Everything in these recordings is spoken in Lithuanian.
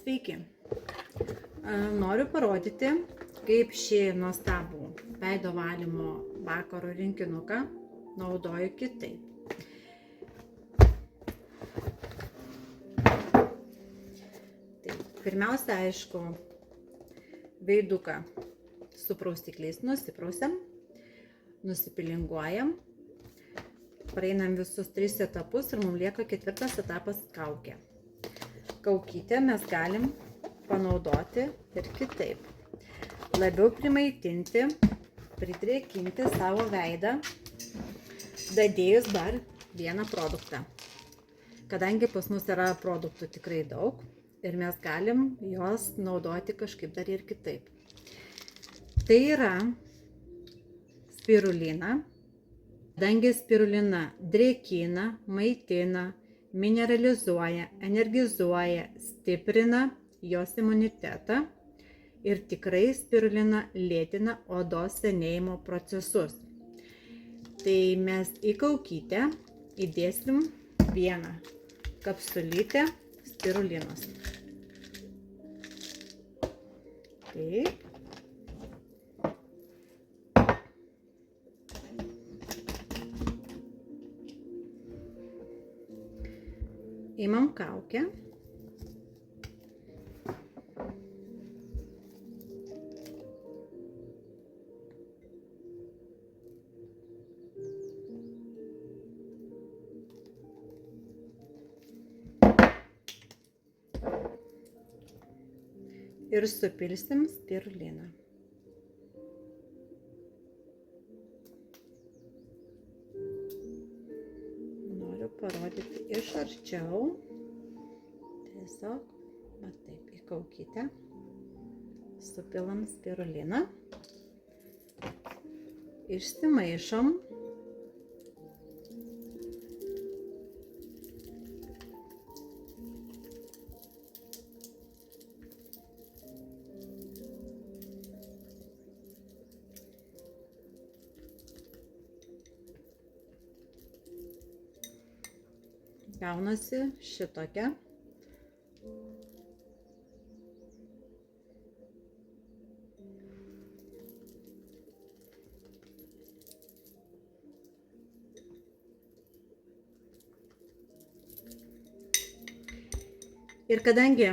Sveiki! Noriu parodyti, kaip šį nuostabų veido valymo vakaro rinkinuką naudoju kitaip. Pirmiausia, aišku, veiduką su praustikliais nusiprausiam, nusipilinguojam, praeinam visus 3 etapus ir mums lieka 4 etapas kaukė. Kaukytę mes galim panaudoti ir kitaip. Labiau primaitinti, pridrėkinti savo veidą, dadėjus dar vieną produktą. Kadangi pas mus yra produktų tikrai daug ir mes galim juos naudoti kažkaip dar ir kitaip. Tai yra spirulina. Kadangi spirulina drėkina, maitina, mineralizuoja, energizuoja, stiprina jos imunitetą ir tikrai spirulina lėtina odos senėjimo procesus. Tai mes į kaukytę įdėsim vieną kapsulytę spirulinos. Taip. Imam kaukę. Ir supilsim spiruliną. Noriu parodyti iš arčiau. Tiesiog, va taip, į kaukytę supilam spiruliną. Išsimaišom. Gaunasi šitokia. Ir kadangi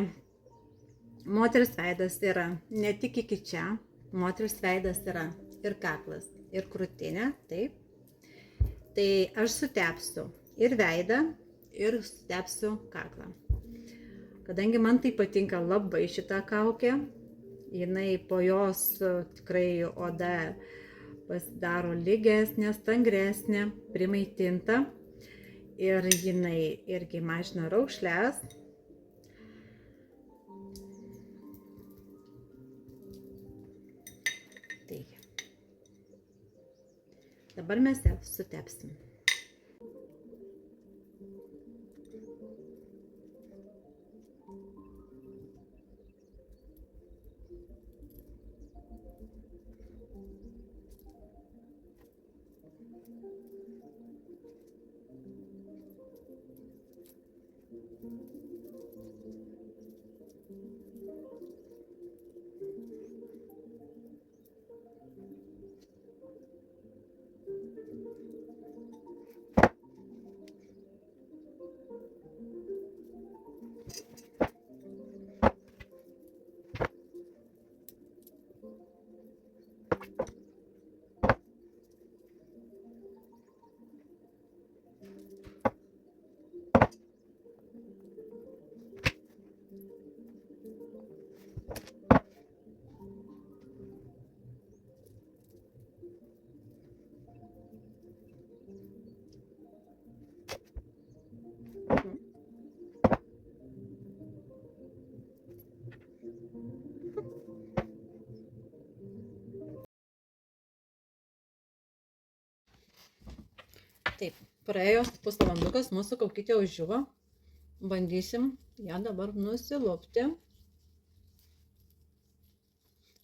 moters veidas yra ne tik iki čia, moters veidas yra ir kaklas, ir krūtinė, taip, tai aš sutepsiu ir veidą, ir sutepsiu kaklą. Kadangi man tai patinka labai šitą kaukę, jinai po jos tikrai oda pasidaro lygesnė, stangresnė, primaitinta ir jinai irgi mažina raukšles. Taigi. Dabar mes ją sutepsim. Taip, praėjo pusvalandukas, mūsų kaukytė uždžiuvo. Bandysim ją dabar nusilupti.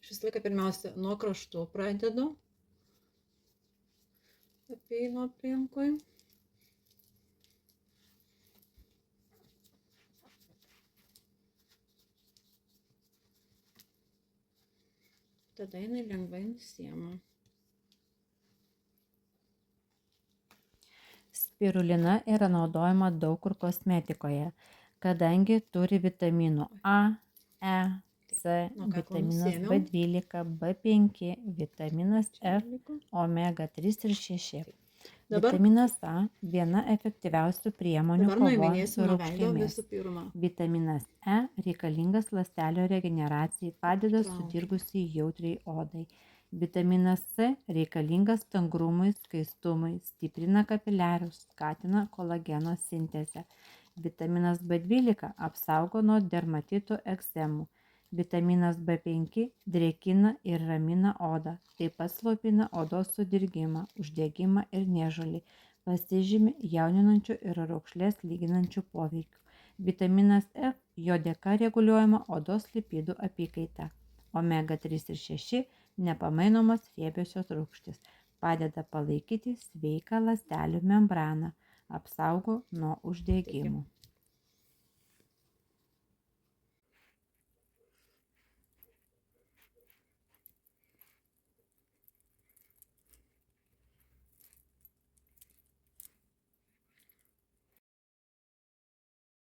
Aš visą laiką pirmiausia nuo kraštų pradedu. Apeinu aplinkui. tada jinai lengvai nusiema. Spirulina yra naudojama daug kur kosmetikoje, kadangi turi vitaminų A, E, C, vitaminas B12, B5, vitaminas F, omega 3 ir 6. Vitaminas A – viena efektyviausių priemonių kovojant su rūgštimis. Vitaminas E reikalingas ląstelio regeneracijai, padeda sudirgusiai jautriai odai. Vitaminas C reikalingas stangrumui, skaistumui, stiprina kapiliarius, skatina kolageno sintezę. Vitaminas B12 apsaugo nuo dermatitų, ekzemų. Vitaminas B5 drėkina ir ramina odą, taip pat slopina odos sudirgimą, uždegimą ir niežulį, pasižymi jauninančių ir raukšlės lyginančių poveikių. Vitaminas F, jo dėka reguliuojama odos lipidų apykaita. Omega 3 ir 6 nepamainomas riebiosios rūgštys, padeda palaikyti sveiką ląstelių membraną, apsaugo nuo uždegimų.